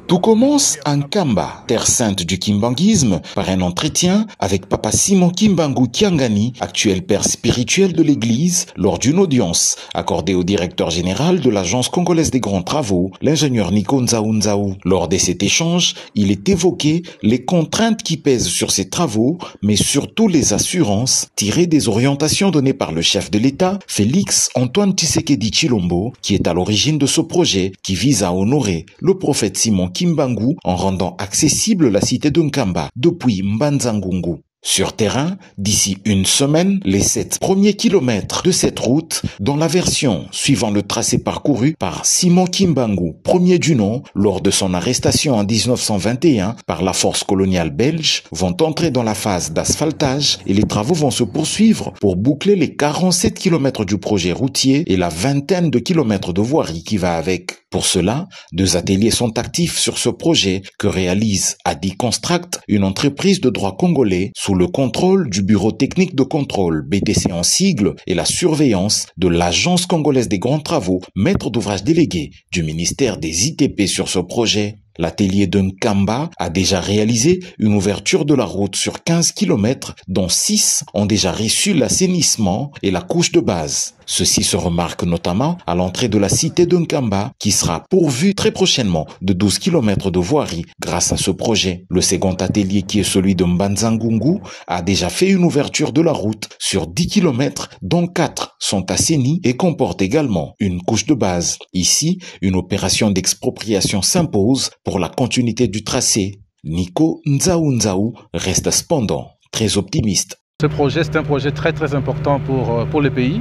Tout commence en Kamba, terre sainte du kimbanguisme, par un entretien avec Papa Simon Kimbangu Kiangani, actuel père spirituel de l'Église, lors d'une audience accordée au directeur général de l'Agence congolaise des grands travaux, l'ingénieur Nico Nzaou Nzaou. Lors de cet échange, il est évoqué les contraintes qui pèsent sur ces travaux, mais surtout les assurances tirées des orientations données par le chef de l'État, Félix Antoine Tshisekedi Tshilombo, qui est à l'origine de ce projet qui vise à honorer le prophète Simon Kimbangu en rendant accessible la cité de Nkamba depuis Mbanza-Ngungu. Sur terrain, d'ici une semaine, les 7 premiers kilomètres de cette route, dans la version suivant le tracé parcouru par Simon Kimbangu, premier du nom, lors de son arrestation en 1921 par la force coloniale belge, vont entrer dans la phase d'asphaltage et les travaux vont se poursuivre pour boucler les 47 kilomètres du projet routier et la vingtaine de kilomètres de voirie qui va avec. Pour cela, 2 ateliers sont actifs sur ce projet que réalise Adi Construct, une entreprise de droit congolais sous le contrôle du Bureau technique de contrôle, BTC en sigle, et la surveillance de l'Agence congolaise des grands travaux, maître d'ouvrage délégué du ministère des ITP sur ce projet. L'atelier de Nkamba a déjà réalisé une ouverture de la route sur 15 km, dont 6 ont déjà reçu l'assainissement et la couche de base. Ceci se remarque notamment à l'entrée de la cité de Nkamba, qui sera pourvue très prochainement de 12 km de voirie grâce à ce projet. Le second atelier, qui est celui de Mbanza-Ngungu, a déjà fait une ouverture de la route sur 10 km, dont 4 sont assainis et comportent également une couche de base. Ici, une opération d'expropriation s'impose pour la continuité du tracé. Nico Nzaou Nzaou reste cependant très optimiste. Ce projet, c'est un projet très important pour le pays,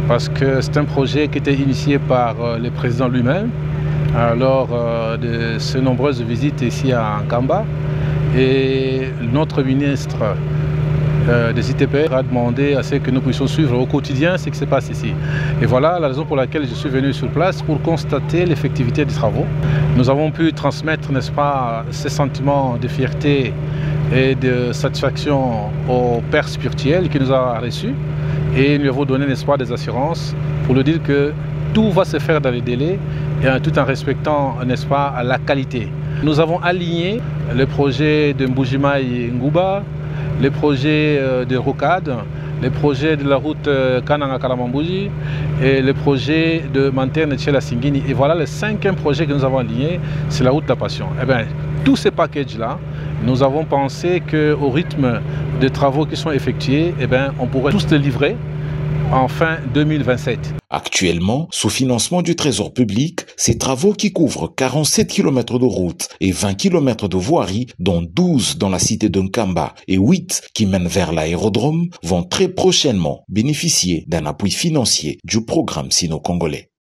parce que c'est un projet qui était initié par le président lui-même lors de ses nombreuses visites ici à Nkamba. Et notre ministre des ITP a demandé à ce que nous puissions suivre au quotidien ce qui se passe ici. Et voilà la raison pour laquelle je suis venu sur place, pour constater l'effectivité des travaux. Nous avons pu transmettre, n'est-ce pas, ces sentiments de fierté et de satisfaction au père spirituel qui nous a reçus, et nous lui avons donné, n'est-ce pas, des assurances pour lui dire que tout va se faire dans les délais et tout en respectant, n'est-ce pas, la qualité. Nous avons aligné le projet de Mbujimayi Nguba, les projets de Rocade, les projets de la route Kananga-Kalamambuji et le projet de Manterne-Tchela-Singini. Et voilà le 5e projet que nous avons aligné, c'est la route de la Passion. Eh bien, tous ces packages-là, nous avons pensé qu'au rythme des travaux qui sont effectués, eh bien, on pourrait tous les livrer en fin 2027. Actuellement, sous financement du Trésor public, ces travaux qui couvrent 47 km de route et 20 km de voirie, dont 12 dans la cité de Nkamba et 8 qui mènent vers l'aérodrome, vont très prochainement bénéficier d'un appui financier du programme sino-congolais.